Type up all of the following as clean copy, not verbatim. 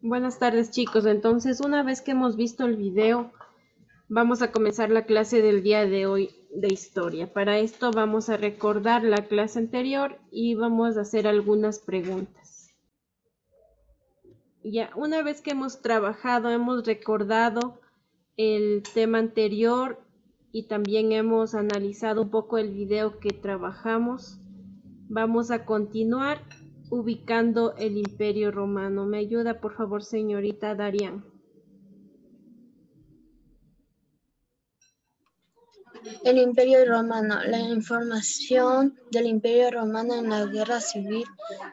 Buenas tardes, chicos. Entonces, una vez que hemos visto el video, vamos a comenzar la clase del día de hoy de historia. Para esto vamos a recordar la clase anterior y vamos a hacer algunas preguntas. Ya, una vez que hemos trabajado, hemos recordado el tema anterior y también hemos analizado un poco el video que trabajamos, vamos a continuar ubicando el Imperio Romano. ¿Me ayuda, por favor, señorita Darian? El Imperio Romano. La información del Imperio Romano en la Guerra Civil,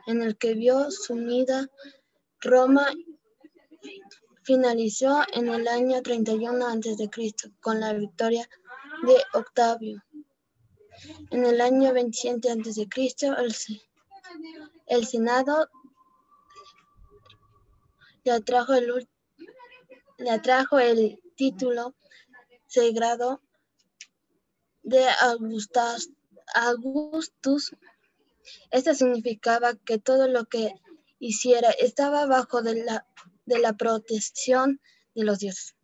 en el que vio sumida Roma, finalizó en el año 31 a.C. con la victoria de Octavio. En el año 27 a.C., el Senado le atrajo el título sagrado de Augustus. Esto significaba que todo lo que hiciera estaba bajo de la protección de los dioses.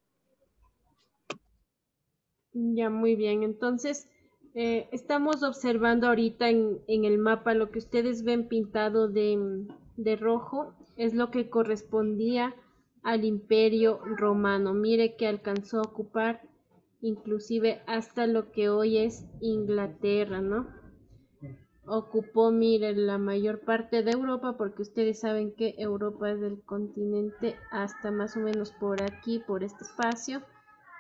Ya, muy bien. Entonces, estamos observando ahorita en el mapa lo que ustedes ven pintado de rojo, es lo que correspondía al Imperio Romano. Mire que alcanzó a ocupar inclusive hasta lo que hoy es Inglaterra, ¿no? Ocupó, mire, la mayor parte de Europa, porque ustedes saben que Europa es del continente hasta más o menos por aquí, por este espacio,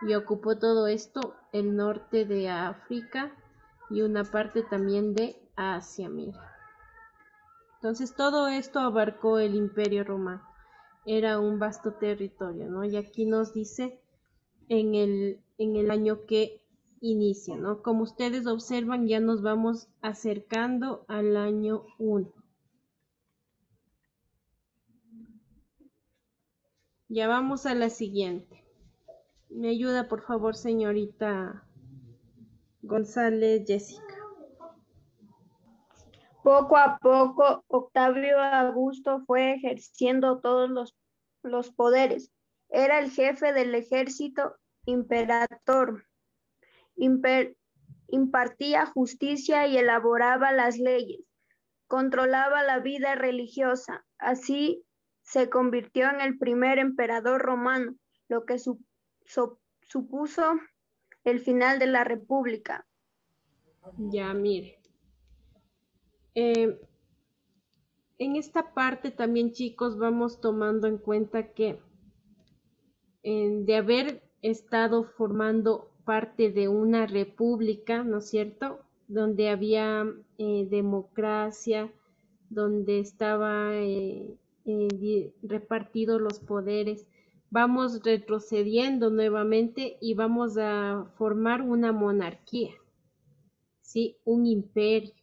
y ocupó todo esto, el norte de África y una parte también de Asia, mire. Entonces todo esto abarcó el Imperio Romano. Era un vasto territorio, ¿no? Y aquí nos dice en el año que inicia, ¿no? Como ustedes observan, ya nos vamos acercando al año 1. Ya vamos a la siguiente. Me ayuda, por favor, señorita González Jessica. Poco a poco, Octavio Augusto fue ejerciendo todos los poderes. Era el jefe del ejército, imperator, impartía justicia y elaboraba las leyes, controlaba la vida religiosa. Así se convirtió en el primer emperador romano, lo que supuso el final de la República. Ya, mire. En esta parte también, chicos, vamos tomando en cuenta que de haber estado formando parte de una república, ¿no es cierto?, donde había democracia, donde estaba repartidos los poderes, vamos retrocediendo nuevamente y vamos a formar una monarquía, ¿sí? Un imperio,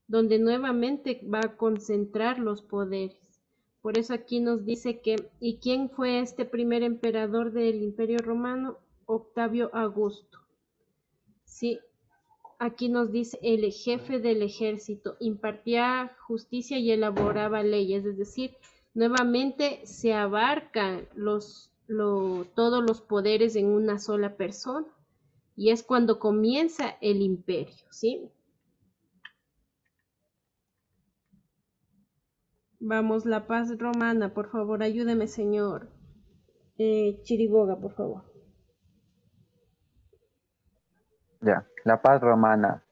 donde nuevamente va a concentrar los poderes. Por eso aquí nos dice que, ¿y quién fue este primer emperador del Imperio Romano? Octavio Augusto. Sí, aquí nos dice el jefe del ejército, impartía justicia y elaboraba leyes, es decir, nuevamente se abarcan todos los poderes en una sola persona, y es cuando comienza el imperio, ¿sí? Vamos, la paz romana, por favor, ayúdeme, señor. Chiriboga, por favor. Ya, la paz romana.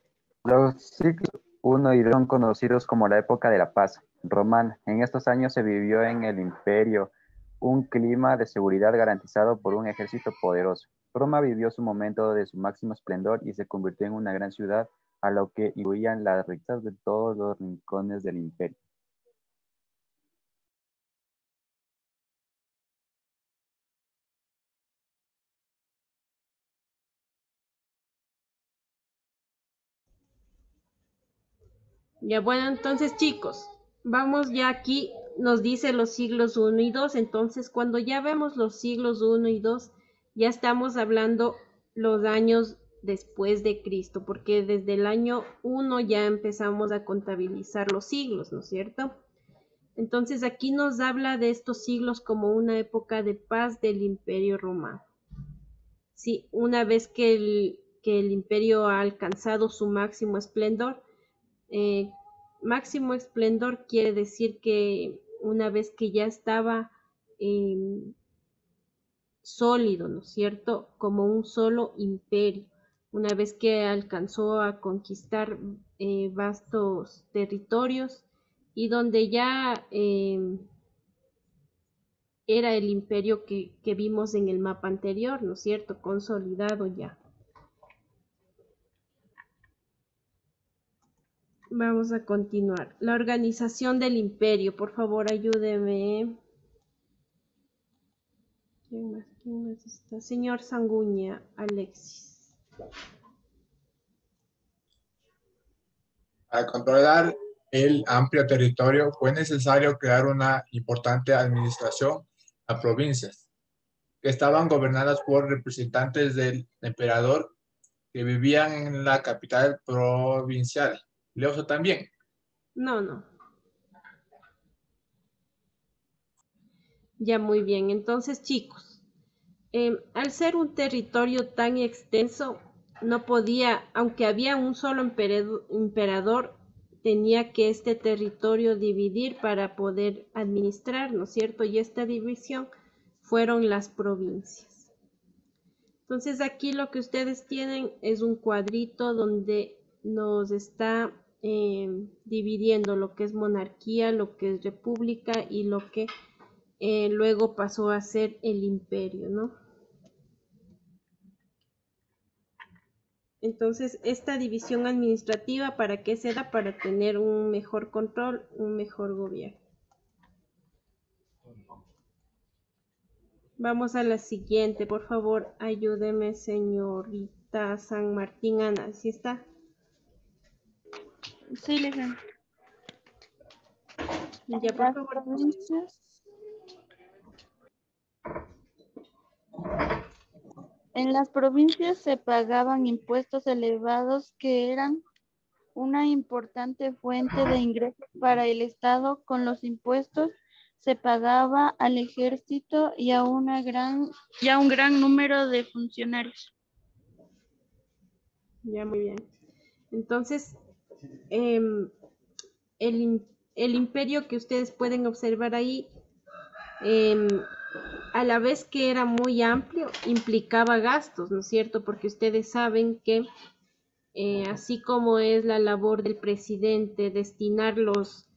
Los siglos I y II son conocidos como la época de la paz romana. En estos años se vivió en el imperio un clima de seguridad garantizado por un ejército poderoso. Roma vivió su momento de su máximo esplendor y se convirtió en una gran ciudad, a lo que incluían las riquezas de todos los rincones del imperio. Ya, bueno, entonces, chicos, vamos ya aquí, nos dice los siglos I y II, entonces cuando ya vemos los siglos I y II, ya estamos hablando los años después de Cristo, porque desde el año 1 ya empezamos a contabilizar los siglos, ¿no es cierto? Entonces aquí nos habla de estos siglos como una época de paz del Imperio Romano. Sí, una vez que el imperio ha alcanzado su eh, máximo esplendor quiere decir que una vez que ya estaba sólido, ¿no es cierto? Como un solo imperio. Una vez que alcanzó a conquistar vastos territorios y donde ya era el imperio que vimos en el mapa anterior, ¿no es cierto? Consolidado ya. Vamos a continuar. La organización del imperio, por favor, ayúdeme. ¿Quién más está? Señor Sanguña, Alexis. Para controlar el amplio territorio fue necesario crear una importante administración a provincias, que estaban gobernadas por representantes del emperador que vivían en la capital provincial. Leoso también. No. Ya muy bien. Entonces, chicos, al ser un territorio tan extenso, no podía, aunque había un solo emperador, tenía que este territorio dividir para poder administrar, ¿no es cierto? Y esta división fueron las provincias. Entonces aquí lo que ustedes tienen es un cuadrito donde nos está dividiendo lo que es monarquía, lo que es república y lo que luego pasó a ser el imperio, ¿no? Entonces, esta división administrativa, ¿para qué se da? Para tener un mejor control, un mejor gobierno. Vamos a la siguiente, por favor, ayúdeme, señorita San Martín Ana, ¿sí está? Sí, licenciada. Ya, por favor. En las provincias se pagaban impuestos elevados que eran una importante fuente de ingresos para el Estado. Con los impuestos se pagaba al ejército y a un gran número de funcionarios. Ya, muy bien. Entonces, el imperio que ustedes pueden observar ahí, a la vez que era muy amplio, implicaba gastos, ¿no es cierto? Porque ustedes saben que así como es la labor del presidente destinar los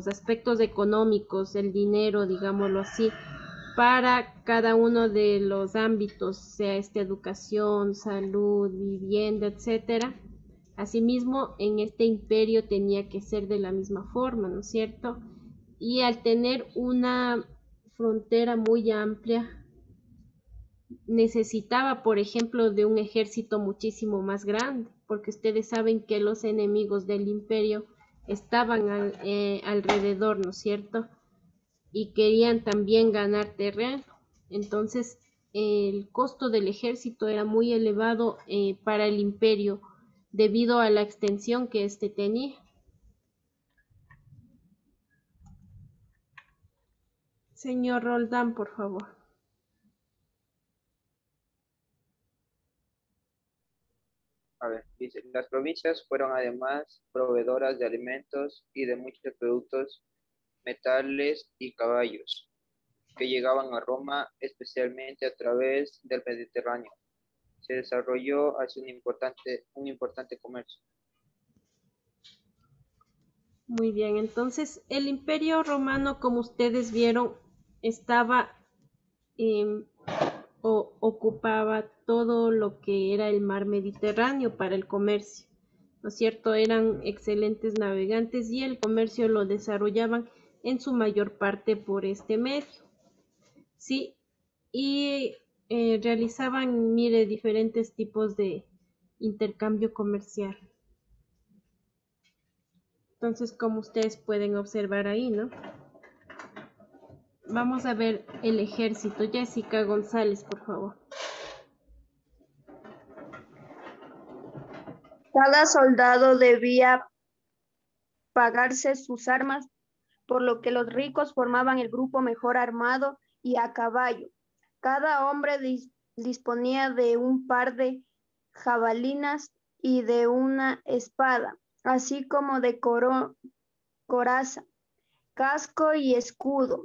aspectos económicos, el dinero, digámoslo así, para cada uno de los ámbitos, sea educación, salud, vivienda, etcétera. Asimismo, en este imperio tenía que ser de la misma forma, ¿no es cierto? Y al tener una frontera muy amplia, necesitaba, por ejemplo, de un ejército muchísimo más grande, porque ustedes saben que los enemigos del imperio estaban alrededor, ¿no es cierto? Y querían también ganar terreno. Entonces, el costo del ejército era muy elevado para el imperio debido a la extensión que éste tenía. Señor Roldán, por favor. A ver, dice, las provincias fueron además proveedoras de alimentos y de muchos productos, metales y caballos, que llegaban a Roma especialmente a través del Mediterráneo. Se desarrolló así un importante comercio. Muy bien, entonces el Imperio Romano, como ustedes vieron, estaba ocupaba todo lo que era el mar Mediterráneo para el comercio, ¿no es cierto? Eran excelentes navegantes y el comercio lo desarrollaban en su mayor parte por este medio, ¿sí? Y realizaban, mire, diferentes tipos de intercambio comercial. Entonces, como ustedes pueden observar ahí, ¿no? Vamos a ver el ejército. Jessica González, por favor. Cada soldado debía pagarse sus armas, por lo que los ricos formaban el grupo mejor armado y a caballo. Cada hombre disponía de un par de jabalinas y de una espada, así como de coraza, casco y escudo.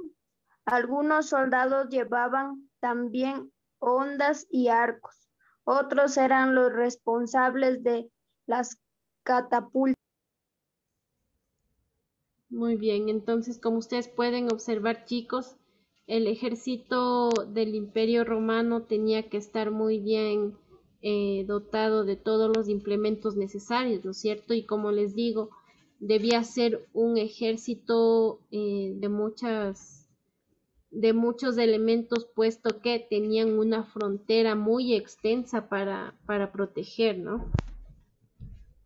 Algunos soldados llevaban también hondas y arcos. Otros eran los responsables de las catapultas. Muy bien, entonces como ustedes pueden observar, chicos, el ejército del Imperio Romano tenía que estar muy bien dotado de todos los implementos necesarios, ¿no es cierto? Y como les digo, debía ser un ejército de muchos elementos, puesto que tenían una frontera muy extensa para proteger, ¿no?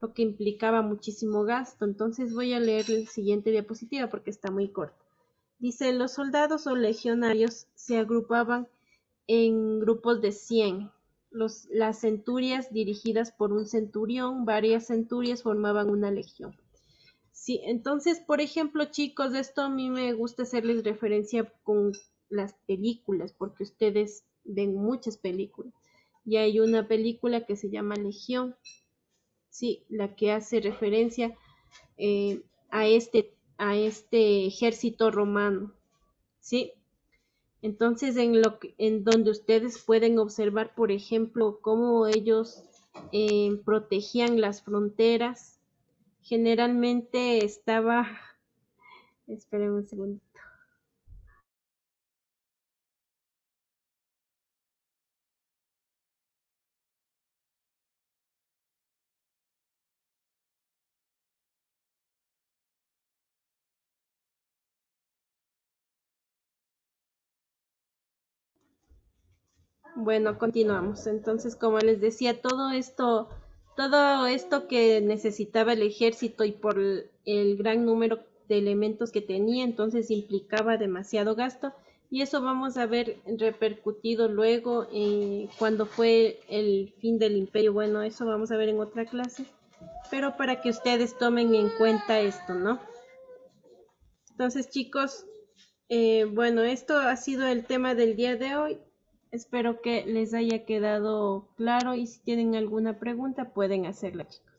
Lo que implicaba muchísimo gasto. Entonces voy a leer el siguiente diapositiva porque está muy corto. Dice, los soldados o legionarios se agrupaban en grupos de 100. Las centurias dirigidas por un centurión, varias centurias formaban una legión. Sí, entonces, por ejemplo, chicos, esto a mí me gusta hacerles referencia con las películas, porque ustedes ven muchas películas. Y hay una película que se llama Legión, sí, la que hace referencia a este ejército romano, sí. Entonces, en donde ustedes pueden observar, por ejemplo, cómo ellos protegían las fronteras, generalmente estaba, esperen un segundo. Bueno, continuamos. Entonces, como les decía, todo esto que necesitaba el ejército y por el gran número de elementos que tenía, entonces implicaba demasiado gasto. Y eso vamos a ver repercutido luego cuando fue el fin del imperio. Bueno, eso vamos a ver en otra clase, pero para que ustedes tomen en cuenta esto, ¿no? Entonces, chicos, bueno, esto ha sido el tema del día de hoy. Espero que les haya quedado claro y si tienen alguna pregunta pueden hacerla, chicos.